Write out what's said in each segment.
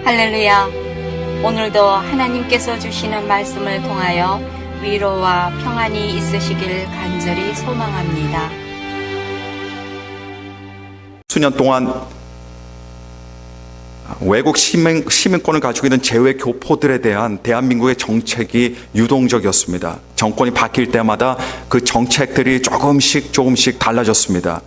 할렐루야. 오늘도 하나님께서 주시는 말씀을 통하여 위로와 평안이 있으시길 간절히 소망합니다. 수년 동안 외국 시민권을 가지고 있는 재외 교포들에 대한 대한민국의 정책이 유동적이었습니다. 정권이 바뀔 때마다 그 정책들이 조금씩 달라졌습니다.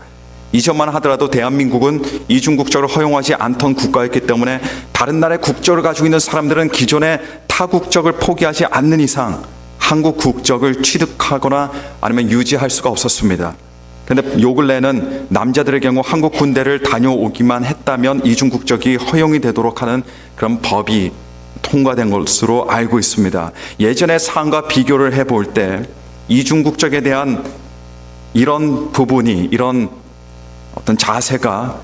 이전만 하더라도 대한민국은 이중국적을 허용하지 않던 국가였기 때문에 다른 나라의 국적을 가지고 있는 사람들은 기존의 타국적을 포기하지 않는 이상 한국 국적을 취득하거나 아니면 유지할 수가 없었습니다. 그런데 요 근래는 남자들의 경우 한국 군대를 다녀오기만 했다면 이중국적이 허용이 되도록 하는 그런 법이 통과된 것으로 알고 있습니다. 예전의 사안과 비교를 해볼 때 이중국적에 대한 이런 부분이, 이런 어떤 자세가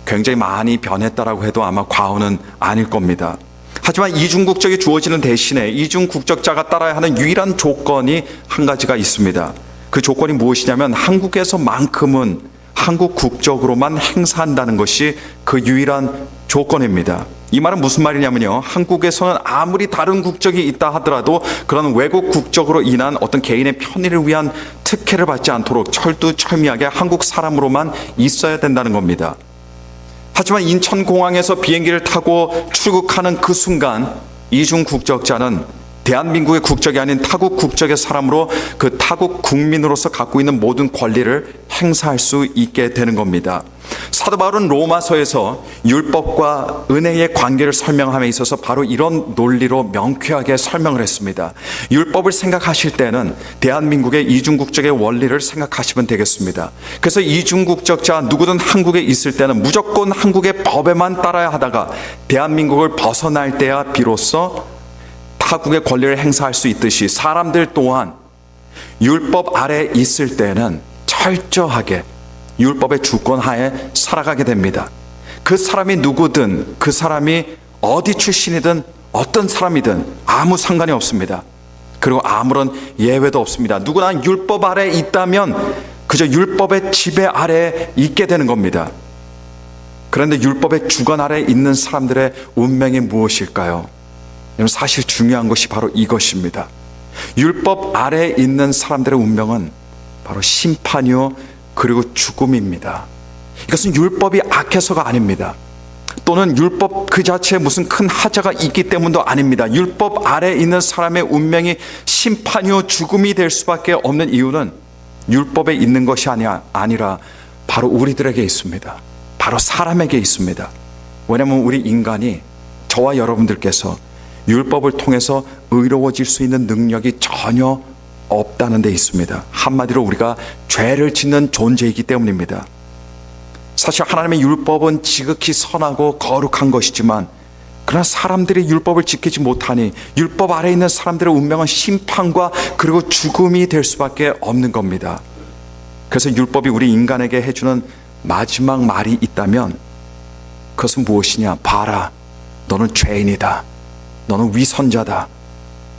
굉장히 많이 변했다라고 해도 아마 과언은 아닐 겁니다. 하지만 이중국적이 주어지는 대신에 이중국적자가 따라야 하는 유일한 조건이 한 가지가 있습니다. 그 조건이 무엇이냐면 한국에서만큼은 한국 국적으로만 행사한다는 것이 그 유일한 조건입니다. 이 말은 무슨 말이냐면요, 한국에서는 아무리 다른 국적이 있다 하더라도 그런 외국 국적으로 인한 어떤 개인의 편의를 위한 특혜를 받지 않도록 철두철미하게 한국 사람으로만 있어야 된다는 겁니다. 하지만 인천공항에서 비행기를 타고 출국하는 그 순간 이중국적자는 대한민국의 국적이 아닌 타국 국적의 사람으로 그 타국 국민으로서 갖고 있는 모든 권리를 행사할 수 있게 되는 겁니다. 사도 바울은 로마서에서 율법과 은혜의 관계를 설명함에 있어서 바로 이런 논리로 명쾌하게 설명을 했습니다. 율법을 생각하실 때는 대한민국의 이중국적의 원리를 생각하시면 되겠습니다. 그래서 이중국적자 누구든 한국에 있을 때는 무조건 한국의 법에만 따라야 하다가 대한민국을 벗어날 때야 비로소 타국의 권리를 행사할 수 있듯이 사람들 또한 율법 아래 있을 때는 철저하게 율법의 주권 하에 살아가게 됩니다. 그 사람이 누구든, 그 사람이 어디 출신이든 어떤 사람이든 아무 상관이 없습니다. 그리고 아무런 예외도 없습니다. 누구나 율법 아래 있다면 그저 율법의 지배 아래에 있게 되는 겁니다. 그런데 율법의 주권 아래 있는 사람들의 운명이 무엇일까요? 사실 중요한 것이 바로 이것입니다. 율법 아래에 있는 사람들의 운명은 바로 심판이요 그리고 죽음입니다. 이것은 율법이 악해서가 아닙니다. 또는 율법 그 자체에 무슨 큰 하자가 있기 때문도 아닙니다. 율법 아래에 있는 사람의 운명이 심판이요 죽음이 될 수밖에 없는 이유는 율법에 있는 것이 아니라 바로 우리들에게 있습니다. 바로 사람에게 있습니다. 왜냐하면 우리 인간이, 저와 여러분들께서 율법을 통해서 의로워질 수 있는 능력이 전혀 없다는 데 있습니다. 한마디로 우리가 죄를 짓는 존재이기 때문입니다. 사실 하나님의 율법은 지극히 선하고 거룩한 것이지만 그러나 사람들이 율법을 지키지 못하니 율법 아래에 있는 사람들의 운명은 심판과 그리고 죽음이 될 수밖에 없는 겁니다. 그래서 율법이 우리 인간에게 해주는 마지막 말이 있다면 그것은 무엇이냐? 봐라, 너는 죄인이다. 너는 위선자다.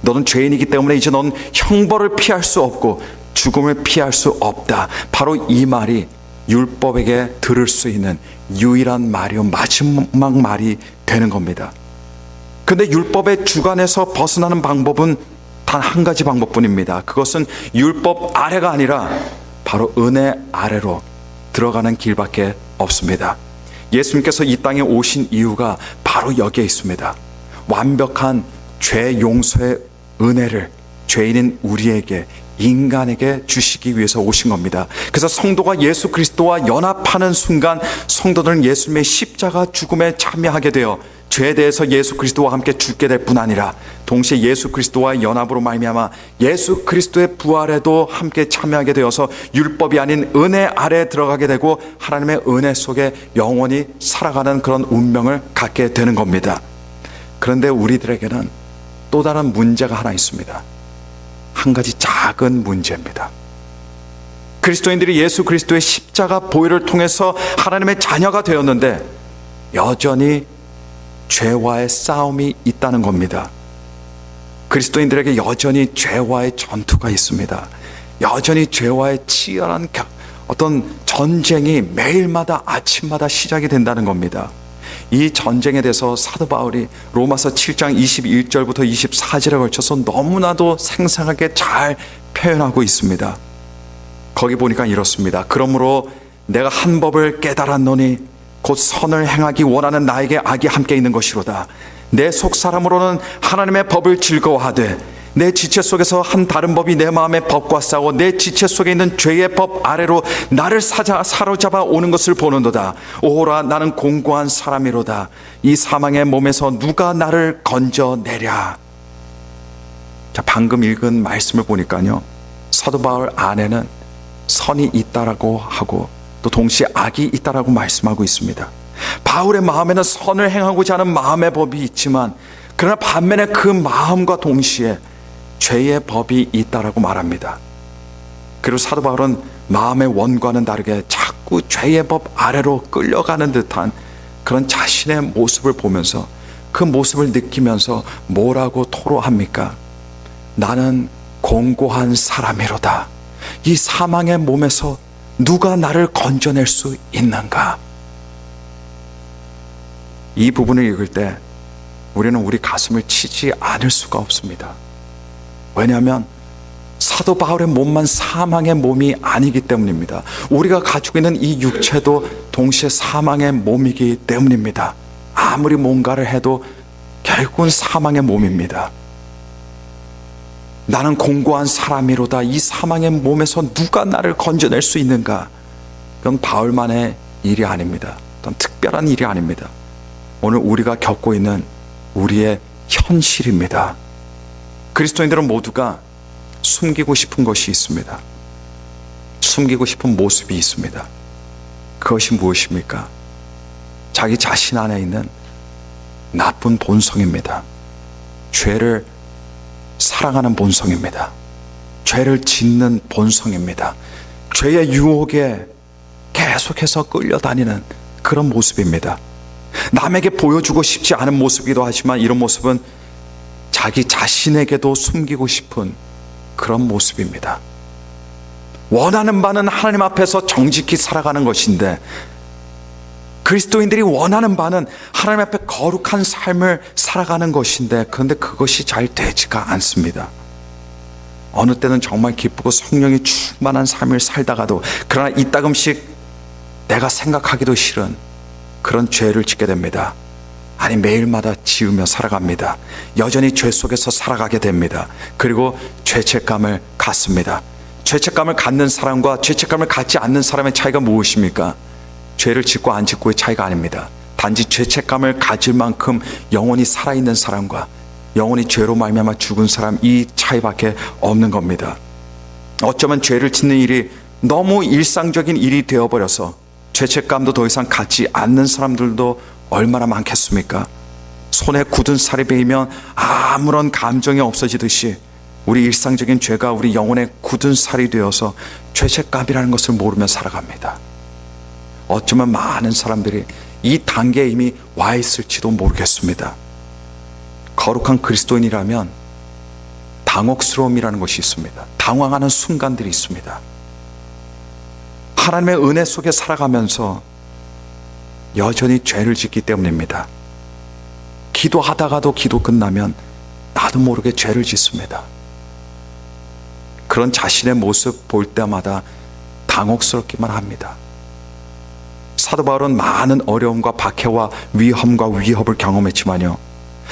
너는 죄인이기 때문에 이제 넌 형벌을 피할 수 없고 죽음을 피할 수 없다. 바로 이 말이 율법에게 들을 수 있는 유일한 말이요 마지막 말이 되는 겁니다. 그런데 율법의 주관에서 벗어나는 방법은 단 한 가지 방법뿐입니다. 그것은 율법 아래가 아니라 바로 은혜 아래로 들어가는 길밖에 없습니다. 예수님께서 이 땅에 오신 이유가 바로 여기에 있습니다. 완벽한 죄 용서의 은혜를 죄인인 우리에게, 인간에게 주시기 위해서 오신 겁니다. 그래서 성도가 예수 그리스도와 연합하는 순간 성도들은 예수님의 십자가 죽음에 참여하게 되어 죄에 대해서 예수 그리스도와 함께 죽게 될 뿐 아니라 동시에 예수 그리스도와의 연합으로 말미암아 예수 그리스도의 부활에도 함께 참여하게 되어서 율법이 아닌 은혜 아래에 들어가게 되고 하나님의 은혜 속에 영원히 살아가는 그런 운명을 갖게 되는 겁니다. 그런데 우리들에게는 또 다른 문제가 하나 있습니다. 한 가지 작은 문제입니다. 그리스도인들이 예수 그리스도의 십자가 보혈을 통해서 하나님의 자녀가 되었는데 여전히 죄와의 싸움이 있다는 겁니다. 그리스도인들에게 여전히 죄와의 전투가 있습니다. 여전히 죄와의 치열한 어떤 전쟁이 매일마다 아침마다 시작이 된다는 겁니다. 이 전쟁에 대해서 사도 바울이 로마서 7장 21절부터 24절에 걸쳐서 너무나도 생생하게 잘 표현하고 있습니다. 거기 보니까 이렇습니다. 그러므로 내가 한 법을 깨달았노니 곧 선을 행하기 원하는 나에게 악이 함께 있는 것이로다. 내 속사람으로는 하나님의 법을 즐거워하되 내 지체 속에서 한 다른 법이 내 마음의 법과 싸워 내 지체 속에 있는 죄의 법 아래로 나를 사로잡아 오는 것을 보는도다. 오호라, 나는 공고한 사람이로다. 이 사망의 몸에서 누가 나를 건져내랴. 자, 방금 읽은 말씀을 보니까요, 사도 바울 안에는 선이 있다라고 하고 또 동시에 악이 있다라고 말씀하고 있습니다. 바울의 마음에는 선을 행하고자 하는 마음의 법이 있지만, 그러나 반면에 그 마음과 동시에 죄의 법이 있다라고 말합니다. 그리고 사도 바울은 마음의 원과는 다르게 자꾸 죄의 법 아래로 끌려가는 듯한 그런 자신의 모습을 보면서, 그 모습을 느끼면서 뭐라고 토로합니까? 나는 공고한 사람이로다. 이 사망의 몸에서 누가 나를 건져낼 수 있는가? 이 부분을 읽을 때 우리는 우리 가슴을 치지 않을 수가 없습니다. 왜냐하면 사도 바울의 몸만 사망의 몸이 아니기 때문입니다. 우리가 가지고 있는 이 육체도 동시에 사망의 몸이기 때문입니다. 아무리 뭔가를 해도 결국은 사망의 몸입니다. 나는 공고한 사람이로다. 이 사망의 몸에서 누가 나를 건져낼 수 있는가? 그건 바울만의 일이 아닙니다. 어떤 특별한 일이 아닙니다. 오늘 우리가 겪고 있는 우리의 현실입니다. 그리스도인들은 모두가 숨기고 싶은 것이 있습니다. 숨기고 싶은 모습이 있습니다. 그것이 무엇입니까? 자기 자신 안에 있는 나쁜 본성입니다. 죄를 사랑하는 본성입니다. 죄를 짓는 본성입니다. 죄의 유혹에 계속해서 끌려다니는 그런 모습입니다. 남에게 보여주고 싶지 않은 모습이기도 하지만, 이런 모습은 자기 자신에게도 숨기고 싶은 그런 모습입니다. 원하는 바는 하나님 앞에서 정직히 살아가는 것인데, 그리스도인들이 원하는 바는 하나님 앞에 거룩한 삶을 살아가는 것인데, 그런데 그것이 잘 되지가 않습니다. 어느 때는 정말 기쁘고 성령이 충만한 삶을 살다가도, 그러나 이따금씩 내가 생각하기도 싫은 그런 죄를 짓게 됩니다. 아니, 매일마다 지으며 살아갑니다. 여전히 죄 속에서 살아가게 됩니다. 그리고 죄책감을 갖습니다. 죄책감을 갖는 사람과 죄책감을 갖지 않는 사람의 차이가 무엇입니까? 죄를 짓고 안 짓고의 차이가 아닙니다. 단지 죄책감을 가질 만큼 영원히 살아있는 사람과 영원히 죄로 말미암아 죽은 사람, 이 차이밖에 없는 겁니다. 어쩌면 죄를 짓는 일이 너무 일상적인 일이 되어버려서 죄책감도 더 이상 갖지 않는 사람들도 얼마나 많겠습니까? 손에 굳은 살이 베이면 아무런 감정이 없어지듯이 우리 일상적인 죄가 우리 영혼에 굳은 살이 되어서 죄책감이라는 것을 모르며 살아갑니다. 어쩌면 많은 사람들이 이 단계에 이미 와 있을지도 모르겠습니다. 거룩한 그리스도인이라면 당혹스러움이라는 것이 있습니다. 당황하는 순간들이 있습니다. 하나님의 은혜 속에 살아가면서 여전히 죄를 짓기 때문입니다. 기도하다가도 기도 끝나면 나도 모르게 죄를 짓습니다. 그런 자신의 모습 볼 때마다 당혹스럽기만 합니다. 사도 바울은 많은 어려움과 박해와 위험과 위협을 경험했지만요,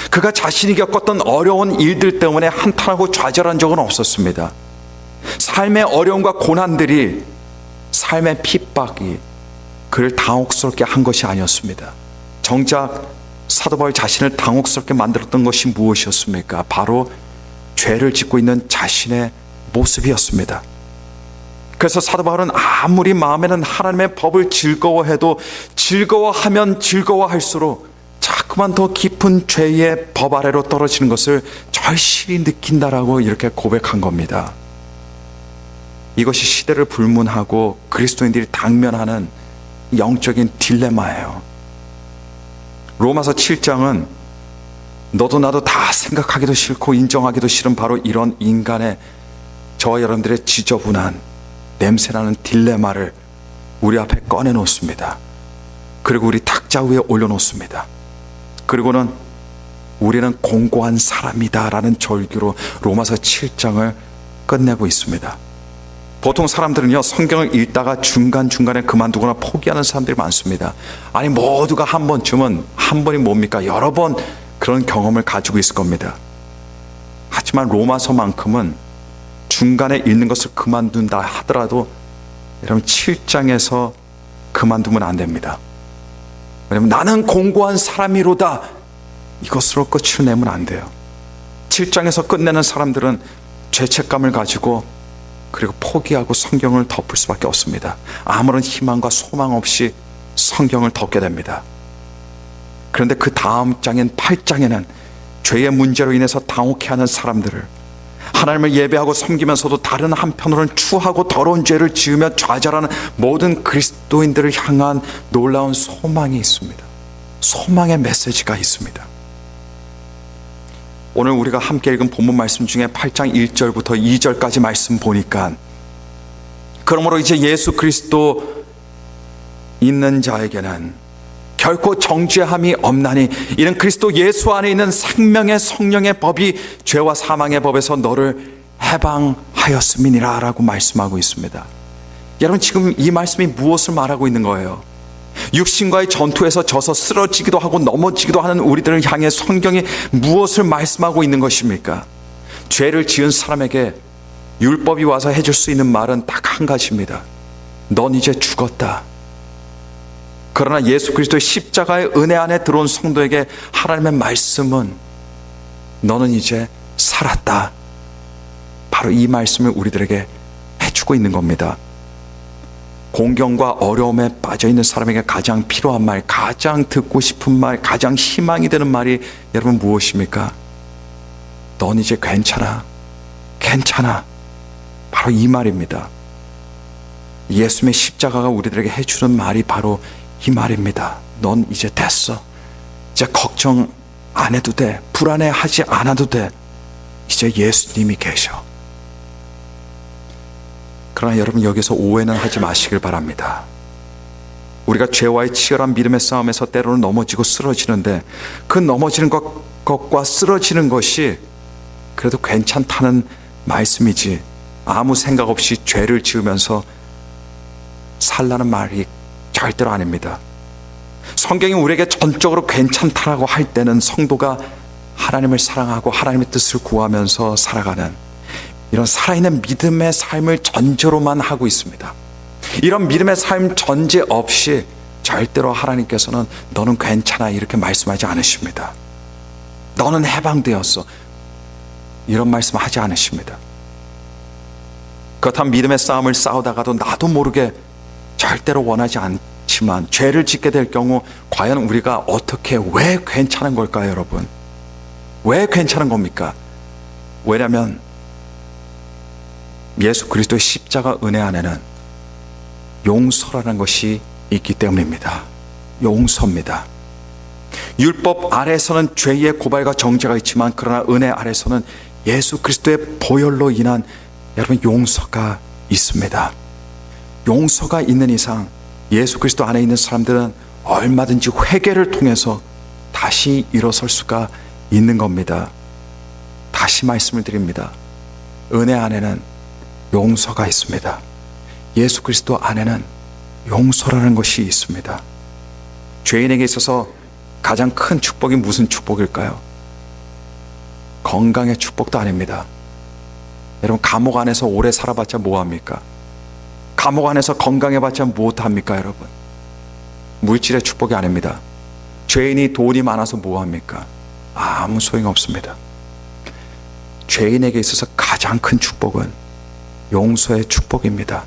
그가 자신이 겪었던 어려운 일들 때문에 한탄하고 좌절한 적은 없었습니다. 삶의 어려움과 고난들이, 삶의 핍박이 그를 당혹스럽게 한 것이 아니었습니다. 정작 사도 바울 자신을 당혹스럽게 만들었던 것이 무엇이었습니까? 바로 죄를 짓고 있는 자신의 모습이었습니다. 그래서 사도 바울은 아무리 마음에는 하나님의 법을 즐거워해도 즐거워하면 즐거워할수록 자꾸만 더 깊은 죄의 법 아래로 떨어지는 것을 절실히 느낀다라고 이렇게 고백한 겁니다. 이것이 시대를 불문하고 그리스도인들이 당면하는 영적인 딜레마예요. 로마서 7장은 너도 나도 다 생각하기도 싫고 인정하기도 싫은 바로 이런 인간의, 저와 여러분들의 지저분한 냄새나는 딜레마를 우리 앞에 꺼내놓습니다. 그리고 우리 탁자 위에 올려놓습니다. 그리고는 우리는 공고한 사람이다 라는 절규로 로마서 7장을 끝내고 있습니다. 보통 사람들은요, 성경을 읽다가 중간중간에 그만두거나 포기하는 사람들이 많습니다. 아니, 모두가 한 번쯤은, 한 번이 뭡니까? 여러 번 그런 경험을 가지고 있을 겁니다. 하지만 로마서만큼은 중간에 읽는 것을 그만둔다 하더라도 여러분 7장에서 그만두면 안 됩니다. 왜냐하면 나는 공고한 사람이로다, 이것으로 끝을 내면 안 돼요. 7장에서 끝내는 사람들은 죄책감을 가지고 그리고 포기하고 성경을 덮을 수밖에 없습니다. 아무런 희망과 소망 없이 성경을 덮게 됩니다. 그런데 그 다음 장인 8장에는 죄의 문제로 인해서 당혹해하는 사람들을, 하나님을 예배하고 섬기면서도 다른 한편으로는 추하고 더러운 죄를 지으며 좌절하는 모든 그리스도인들을 향한 놀라운 소망이 있습니다. 소망의 메시지가 있습니다. 오늘 우리가 함께 읽은 본문 말씀 중에 8장 1절부터 2절까지 말씀 보니까, 그러므로 이제 예수 그리스도 있는 자에게는 결코 정죄함이 없나니 이는 그리스도 예수 안에 있는 생명의 성령의 법이 죄와 사망의 법에서 너를 해방하였음이니라 라고 말씀하고 있습니다. 여러분, 지금 이 말씀이 무엇을 말하고 있는 거예요? 육신과의 전투에서 져서 쓰러지기도 하고 넘어지기도 하는 우리들을 향해 성경이 무엇을 말씀하고 있는 것입니까? 죄를 지은 사람에게 율법이 와서 해줄 수 있는 말은 딱 한 가지입니다. 넌 이제 죽었다. 그러나 예수 그리스도의 십자가의 은혜 안에 들어온 성도에게 하나님의 말씀은 너는 이제 살았다. 바로 이 말씀을 우리들에게 해주고 있는 겁니다. 공경과 어려움에 빠져있는 사람에게 가장 필요한 말, 가장 듣고 싶은 말, 가장 희망이 되는 말이 여러분 무엇입니까? 넌 이제 괜찮아. 괜찮아. 바로 이 말입니다. 예수님의 십자가가 우리들에게 해주는 말이 바로 이 말입니다. 넌 이제 됐어. 이제 걱정 안 해도 돼. 불안해하지 않아도 돼. 이제 예수님이 계셔. 그러나 여러분, 여기서 오해는 하지 마시길 바랍니다. 우리가 죄와의 치열한 믿음의 싸움에서 때로는 넘어지고 쓰러지는데, 그 넘어지는 것과 쓰러지는 것이 그래도 괜찮다는 말씀이지, 아무 생각 없이 죄를 지으면서 살라는 말이 절대로 아닙니다. 성경이 우리에게 전적으로 괜찮다라고 할 때는 성도가 하나님을 사랑하고 하나님의 뜻을 구하면서 살아가는 이런 살아있는 믿음의 삶을 전제로만 하고 있습니다. 이런 믿음의 삶 전제 없이 절대로 하나님께서는 너는 괜찮아 이렇게 말씀하지 않으십니다. 너는 해방되었어 이런 말씀 하지 않으십니다. 그렇다면 믿음의 싸움을 싸우다가도 나도 모르게 절대로 원하지 않지만 죄를 짓게 될 경우 과연 우리가 어떻게, 왜 괜찮은 걸까요, 여러분? 왜 괜찮은 겁니까? 왜냐하면 예수 그리스도의 십자가 은혜 안에는 용서라는 것이 있기 때문입니다. 용서입니다. 율법 아래에서는 죄의 고발과 정죄가 있지만, 그러나 은혜 아래에서는 예수 그리스도의 보혈로 인한 여러분 용서가 있습니다. 용서가 있는 이상 예수 그리스도 안에 있는 사람들은 얼마든지 회개를 통해서 다시 일어설 수가 있는 겁니다. 다시 말씀을 드립니다. 은혜 안에는 용서가 있습니다. 예수 그리스도 안에는 용서라는 것이 있습니다. 죄인에게 있어서 가장 큰 축복이 무슨 축복일까요? 건강의 축복도 아닙니다. 여러분, 감옥 안에서 오래 살아봤자 뭐합니까? 감옥 안에서 건강해봤자 무엇합니까, 여러분? 물질의 축복이 아닙니다. 죄인이 돈이 많아서 뭐합니까? 아무 소용없습니다. 죄인에게 있어서 가장 큰 축복은 용서의 축복입니다.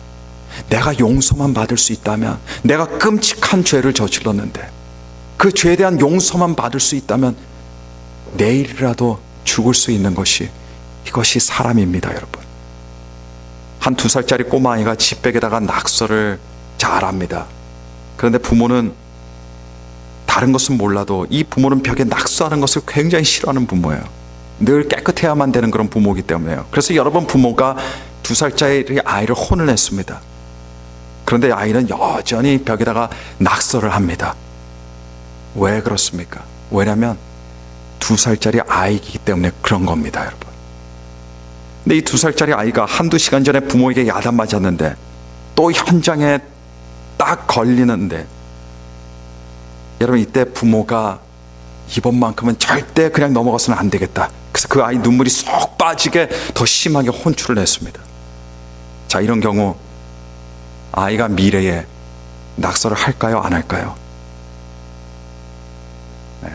내가 용서만 받을 수 있다면, 내가 끔찍한 죄를 저질렀는데 그 죄에 대한 용서만 받을 수 있다면 내일이라도 죽을 수 있는 것이, 이것이 사람입니다, 여러분. 한 2살짜리 꼬마아이가 집백에다가 낙서를 잘합니다. 그런데 부모는 다른 것은 몰라도 이 부모는 벽에 낙서하는 것을 굉장히 싫어하는 부모예요. 늘 깨끗해야만 되는 그런 부모이기 때문에요. 그래서 여러 번 부모가 2살짜리 아이를 혼을 냈습니다. 그런데 아이는 여전히 벽에다가 낙서를 합니다. 왜 그렇습니까? 왜냐하면 2살짜리 아이이기 때문에 그런 겁니다, 여러분. 근데 이 2살짜리 아이가 한두 시간 전에 부모에게 야단 맞았는데 또 현장에 딱 걸리는데, 여러분, 이때 부모가 이번만큼은 절대 그냥 넘어가서는 안 되겠다. 그래서 그 아이 눈물이 쏙 빠지게 더 심하게 혼쭐을 냈습니다. 자, 이런 경우 아이가 미래에 낙서를 할까요, 안 할까요? 네.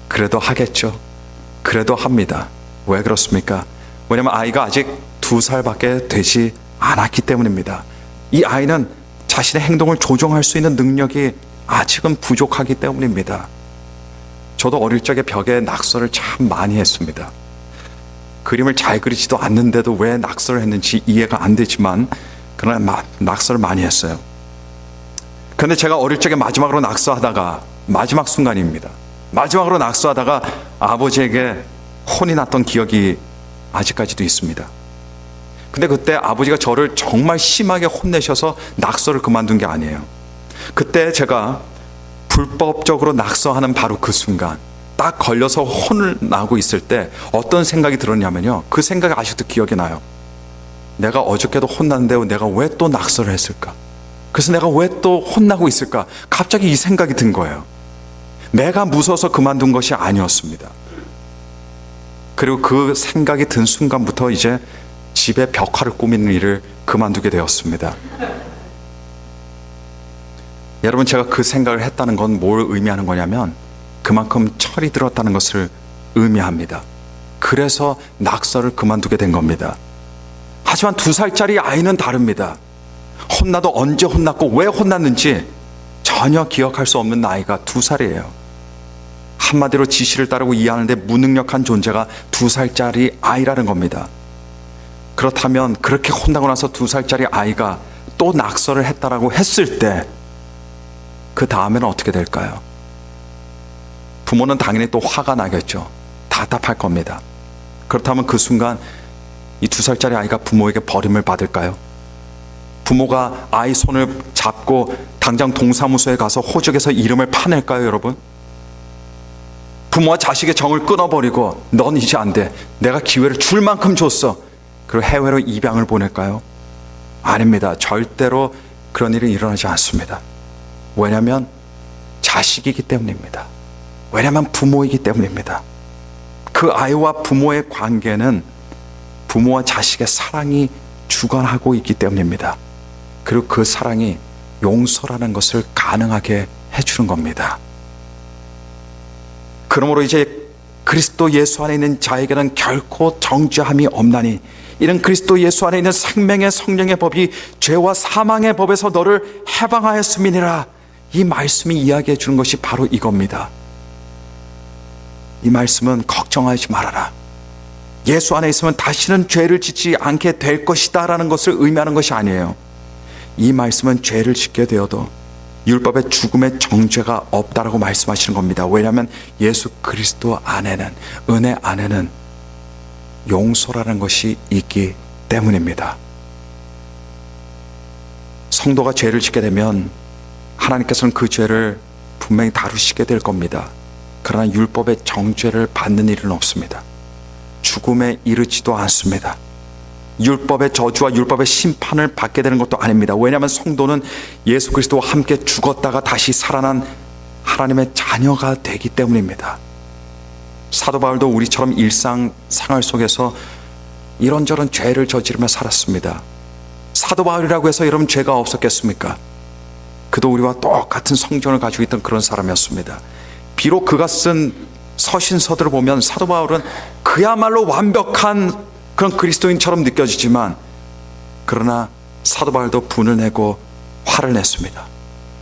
그래도 하겠죠. 그래도 합니다. 왜 그렇습니까? 왜냐하면 아이가 아직 2살밖에 되지 않았기 때문입니다. 이 아이는 자신의 행동을 조정할 수 있는 능력이 아직은 부족하기 때문입니다. 저도 어릴 적에 벽에 낙서를 참 많이 했습니다. 그림을 잘 그리지도 않는데도 왜 낙서를 했는지 이해가 안 되지만, 그러나 낙서를 많이 했어요. 그런데 제가 어릴 적에 마지막으로 낙서하다가, 마지막 순간입니다, 마지막으로 낙서하다가 아버지에게 혼이 났던 기억이 아직까지도 있습니다. 근데 그때 아버지가 저를 정말 심하게 혼내셔서 낙서를 그만둔 게 아니에요. 그때 제가 불법적으로 낙서하는 바로 그 순간, 딱 걸려서 혼을 나고 있을 때 어떤 생각이 들었냐면요, 그 생각이 아직도 기억이 나요. 내가 어저께도 혼났는데 내가 왜 또 낙서를 했을까? 그래서 내가 왜 또 혼나고 있을까? 갑자기 이 생각이 든 거예요. 내가 무서워서 그만둔 것이 아니었습니다. 그리고 그 생각이 든 순간부터 이제 집에 벽화를 꾸미는 일을 그만두게 되었습니다. 여러분, 제가 그 생각을 했다는 건 뭘 의미하는 거냐면 그만큼 철이 들었다는 것을 의미합니다. 그래서 낙서를 그만두게 된 겁니다. 하지만 2살짜리 아이는 다릅니다. 혼나도 언제 혼났고 왜 혼났는지 전혀 기억할 수 없는 나이가 2살이에요. 한마디로 지시를 따르고 이해하는데 무능력한 존재가 2살짜리 아이라는 겁니다. 그렇다면 그렇게 혼나고 나서 2살짜리 아이가 또 낙서를 했다라고 했을 때 그 다음에는 어떻게 될까요? 부모는 당연히 또 화가 나겠죠. 답답할 겁니다. 그렇다면 그 순간 이 2살짜리 아이가 부모에게 버림을 받을까요? 부모가 아이 손을 잡고 당장 동사무소에 가서 호적에서 이름을 파낼까요, 여러분? 부모와 자식의 정을 끊어버리고 넌 이제 안 돼, 내가 기회를 줄 만큼 줬어, 그리고 해외로 입양을 보낼까요? 아닙니다. 절대로 그런 일이 일어나지 않습니다. 왜냐하면 자식이기 때문입니다. 왜냐하면 부모이기 때문입니다. 그 아이와 부모의 관계는 부모와 자식의 사랑이 주관하고 있기 때문입니다. 그리고 그 사랑이 용서라는 것을 가능하게 해주는 겁니다. 그러므로 이제 그리스도 예수 안에 있는 자에게는 결코 정죄함이 없나니 이는 그리스도 예수 안에 있는 생명의 성령의 법이 죄와 사망의 법에서 너를 해방하였음이니라. 이 말씀이 이야기해 주는 것이 바로 이겁니다. 이 말씀은 걱정하지 말아라, 예수 안에 있으면 다시는 죄를 짓지 않게 될 것이다 라는 것을 의미하는 것이 아니에요. 이 말씀은 죄를 짓게 되어도 율법의 죽음의 정죄가 없다라고 말씀하시는 겁니다. 왜냐하면 예수 그리스도 안에는, 은혜 안에는 용서라는 것이 있기 때문입니다. 성도가 죄를 짓게 되면 하나님께서는 그 죄를 분명히 다루시게 될 겁니다. 그러나 율법의 정죄를 받는 일은 없습니다. 죽음에 이르지도 않습니다. 율법의 저주와 율법의 심판을 받게 되는 것도 아닙니다. 왜냐하면 성도는 예수 그리스도와 함께 죽었다가 다시 살아난 하나님의 자녀가 되기 때문입니다. 사도 바울도 우리처럼 일상생활 속에서 이런저런 죄를 저지르며 살았습니다. 사도 바울이라고 해서 여러분 죄가 없었겠습니까? 그도 우리와 똑같은 성전을 가지고 있던 그런 사람이었습니다. 비록 그가 쓴 서신서들을 보면 사도 바울은 그야말로 완벽한 그런 그리스도인처럼 느껴지지만, 그러나 사도 바울도 분을 내고 화를 냈습니다.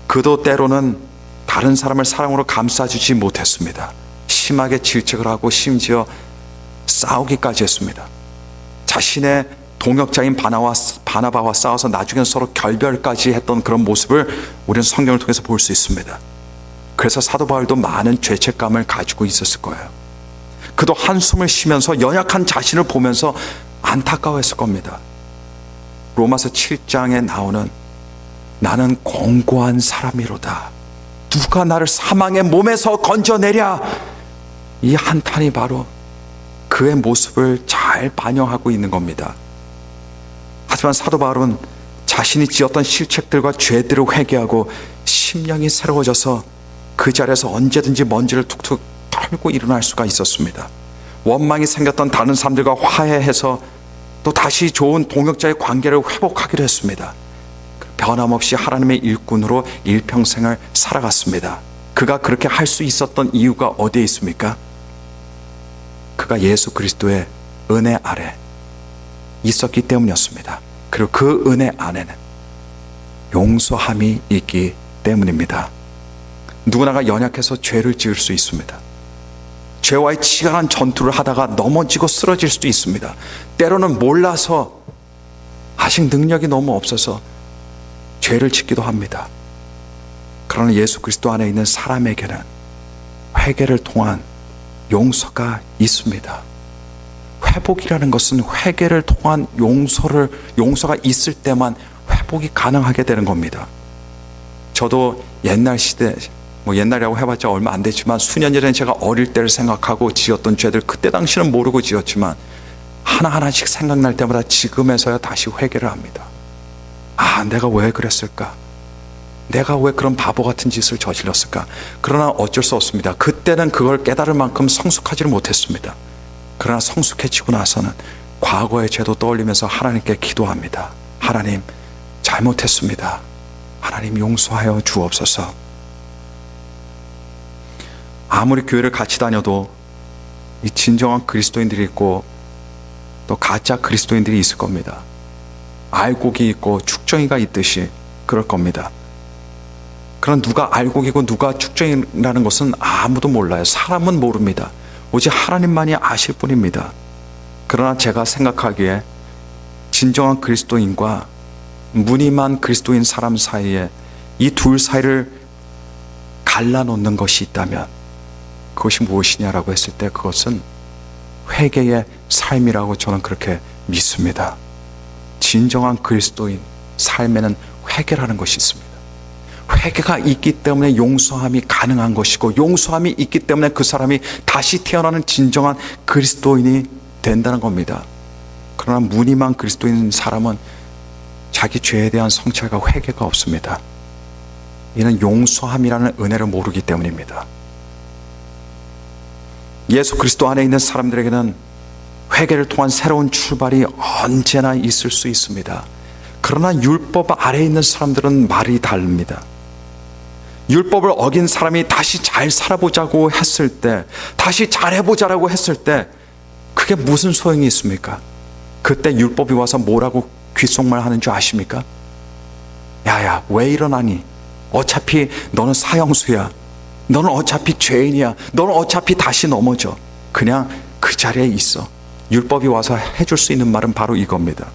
그도 때로는 다른 사람을 사랑으로 감싸주지 못했습니다. 심하게 질책을 하고 심지어 싸우기까지 했습니다. 자신의 동역자인 바나바와 싸워서 나중엔 서로 결별까지 했던 그런 모습을 우리는 성경을 통해서 볼 수 있습니다. 그래서 사도 바울도 많은 죄책감을 가지고 있었을 거예요. 그도 한숨을 쉬면서 연약한 자신을 보면서 안타까워했을 겁니다. 로마서 7장에 나오는 나는 공고한 사람이로다, 누가 나를 사망의 몸에서 건져내랴. 이 한탄이 바로 그의 모습을 잘 반영하고 있는 겁니다. 하지만 사도 바울은 자신이 지었던 실책들과 죄들을 회개하고 심령이 새로워져서 그 자리에서 언제든지 먼지를 툭툭 털고 일어날 수가 있었습니다. 원망이 생겼던 다른 사람들과 화해해서 또 다시 좋은 동역자의 관계를 회복하기로 했습니다. 변함없이 하나님의 일꾼으로 일평생을 살아갔습니다. 그가 그렇게 할 수 있었던 이유가 어디에 있습니까? 그가 예수 그리스도의 은혜 아래 있었기 때문이었습니다. 그리고 그 은혜 안에는 용서함이 있기 때문입니다. 누구나가 연약해서 죄를 지을 수 있습니다. 죄와의 치열한 전투를 하다가 넘어지고 쓰러질 수도 있습니다. 때로는 몰라서 아직 능력이 너무 없어서 죄를 짓기도 합니다. 그러나 예수 그리스도 안에 있는 사람에게는 회개를 통한 용서가 있습니다. 회복이라는 것은 회개를 통한 용서가 있을 때만 회복이 가능하게 되는 겁니다. 저도 옛날 시대, 옛날이라고 해봤자 얼마 안 됐지만 수년 전에 제가 어릴 때를 생각하고 지었던 죄들, 그때 당시는 모르고 지었지만 하나하나씩 생각날 때마다 지금에서야 다시 회개를 합니다. 아, 내가 왜 그랬을까? 내가 왜 그런 바보 같은 짓을 저질렀을까? 그러나 어쩔 수 없습니다. 그때는 그걸 깨달을 만큼 성숙하지를 못했습니다. 그러나 성숙해지고 나서는 과거의 죄도 떠올리면서 하나님께 기도합니다. 하나님, 잘못했습니다. 하나님 용서하여 주옵소서. 아무리 교회를 같이 다녀도 이 진정한 그리스도인들이 있고 또 가짜 그리스도인들이 있을 겁니다. 알곡이 있고 축정이가 있듯이 그럴 겁니다. 그런 누가 알곡이고 누가 축정이라는 것은 아무도 몰라요. 사람은 모릅니다. 오직 하나님만이 아실 뿐입니다. 그러나 제가 생각하기에 진정한 그리스도인과 무늬만 그리스도인 사람 사이에 이 둘 사이를 갈라놓는 것이 있다면 그것이 무엇이냐라고 했을 때 그것은 회개의 삶이라고 저는 그렇게 믿습니다. 진정한 그리스도인 삶에는 회개라는 것이 있습니다. 회개가 있기 때문에 용서함이 가능한 것이고 용서함이 있기 때문에 그 사람이 다시 태어나는 진정한 그리스도인이 된다는 겁니다. 그러나 무늬만 그리스도인 사람은 자기 죄에 대한 성찰과 회개가 없습니다. 이는 용서함이라는 은혜를 모르기 때문입니다. 예수 그리스도 안에 있는 사람들에게는 회개를 통한 새로운 출발이 언제나 있을 수 있습니다. 그러나 율법 아래에 있는 사람들은 말이 다릅니다. 율법을 어긴 사람이 다시 잘 살아보자고 했을 때, 다시 잘해보자라고 했을 때 그게 무슨 소용이 있습니까? 그때 율법이 와서 뭐라고 귓속말 하는 줄 아십니까? 야야, 왜 일어나니? 어차피 너는 사형수야. 너는 어차피 죄인이야. 너는 어차피 다시 넘어져. 그냥 그 자리에 있어. 율법이 와서 해줄 수 있는 말은 바로 이겁니다.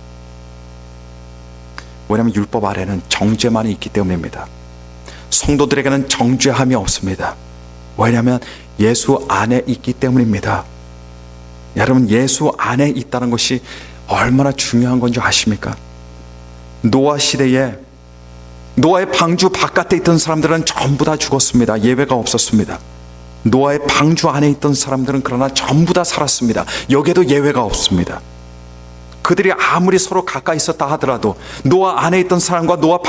왜냐하면 율법 아래는 정죄만이 있기 때문입니다. 성도들에게는 정죄함이 없습니다. 왜냐하면 예수 안에 있기 때문입니다. 여러분, 예수 안에 있다는 것이 얼마나 중요한 건지 아십니까? 노아 시대에 노아의 방주 바깥에 있던 사람들은 전부 다 죽었습니다. 예외가 없었습니다. 노아의 방주 안에 있던 사람들은 그러나 전부 다 살았습니다. 여기에도 예외가 없습니다. 그들이 아무리 서로 가까이 있었다 하더라도 노아 안에 있던 사람과 노아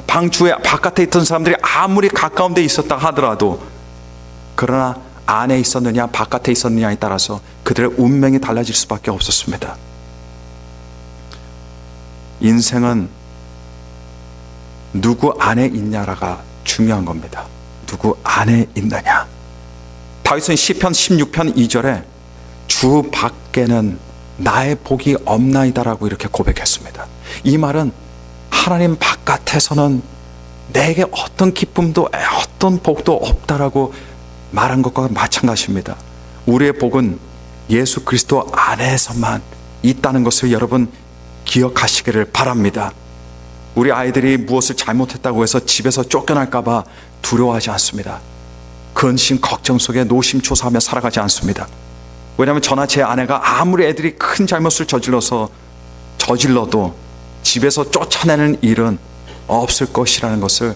방주의 바깥에 있던 사람들이 아무리 가까운 데 있었다 하더라도 그러나 안에 있었느냐 바깥에 있었느냐에 따라서 그들의 운명이 달라질 수밖에 없었습니다. 인생은 누구 안에 있냐가 중요한 겁니다. 누구 안에 있느냐. 다윗은 시편 16편 2절에 주 밖에는 나의 복이 없나이다라고 이렇게 고백했습니다. 이 말은 하나님 바깥에서는 내게 어떤 기쁨도 어떤 복도 없다라고 말한 것과 마찬가지입니다. 우리의 복은 예수 그리스도 안에서만 있다는 것을 여러분 기억하시기를 바랍니다. 우리 아이들이 무엇을 잘못했다고 해서 집에서 쫓겨날까 봐 두려워하지 않습니다. 근심 걱정 속에 노심초사하며 살아가지 않습니다. 왜냐하면 저나 제 아내가 아무리 애들이 큰 잘못을 저질러도 집에서 쫓아내는 일은 없을 것이라는 것을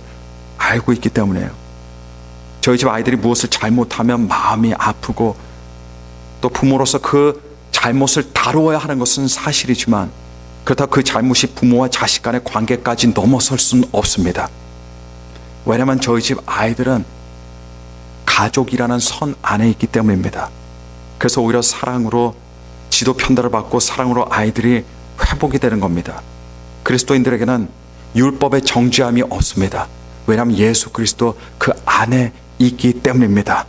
알고 있기 때문에요. 저희 집 아이들이 무엇을 잘못하면 마음이 아프고 또 부모로서 그 잘못을 다루어야 하는 것은 사실이지만 그렇다고 그 잘못이 부모와 자식 간의 관계까지 넘어설 수는 없습니다. 왜냐하면 저희 집 아이들은 가족이라는 선 안에 있기 때문입니다. 그래서 오히려 사랑으로 지도 편달을 받고 사랑으로 아이들이 회복이 되는 겁니다. 그리스도인들에게는 율법의 정죄함이 없습니다. 왜냐하면 예수 그리스도 그 안에 있기 때문입니다.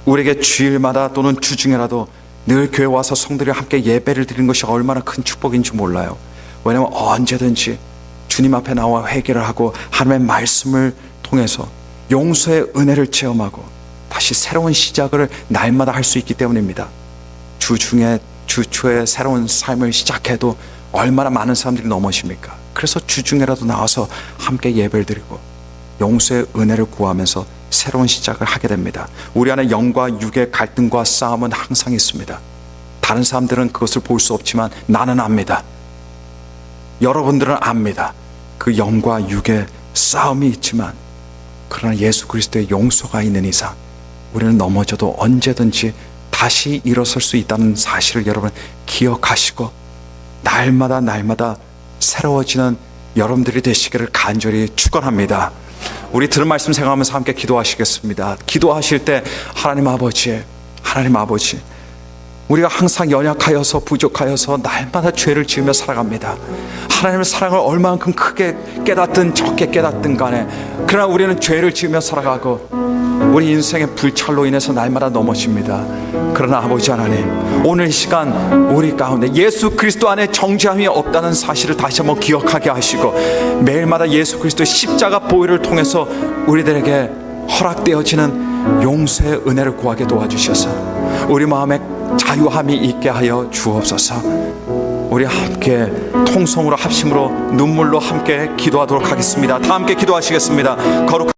우리에게 주일마다 또는 주중에라도 늘 교회 와서 성들이 함께 예배를 드리는 것이 얼마나 큰 축복인지 몰라요. 왜냐하면 언제든지 주님 앞에 나와 회개를 하고 하나님의 말씀을 통해서 용서의 은혜를 체험하고 다시 새로운 시작을 날마다 할 수 있기 때문입니다. 주중에 주초에 새로운 삶을 시작해도 얼마나 많은 사람들이 넘어집니까? 그래서 주중에라도 나와서 함께 예배를 드리고 용서의 은혜를 구하면서 새로운 시작을 하게 됩니다. 우리 안에 영과 육의 갈등과 싸움은 항상 있습니다. 다른 사람들은 그것을 볼 수 없지만 나는 압니다. 여러분들은 압니다. 그 영과 육의 싸움이 있지만 그러나 예수 그리스도의 용서가 있는 이상 우리는 넘어져도 언제든지 다시 일어설 수 있다는 사실을 여러분 기억하시고 날마다 새로워지는 여러분들이 되시기를 간절히 축원합니다. 우리 들은 말씀 생각하면서 함께 기도하시겠습니다. 기도하실 때 하나님 아버지 우리가 항상 연약하여서 부족하여서 날마다 죄를 지으며 살아갑니다. 하나님의 사랑을 얼마만큼 크게 깨닫든 적게 깨닫든 간에 그러나 우리는 죄를 지으며 살아가고 우리 인생의 불찰로 인해서 날마다 넘어집니다. 그러나 아버지 하나님, 오늘 이 시간 우리 가운데 예수 그리스도 안에 정죄함이 없다는 사실을 다시 한번 기억하게 하시고 매일마다 예수 그리스도의 십자가 보혈을 통해서 우리들에게 허락되어지는 용서의 은혜를 구하게 도와주셔서 우리 마음에 자유함이 있게 하여 주옵소서. 우리 함께 통성으로 합심으로 눈물로 함께 기도하도록 하겠습니다. 다 함께 기도하시겠습니다. 거룩한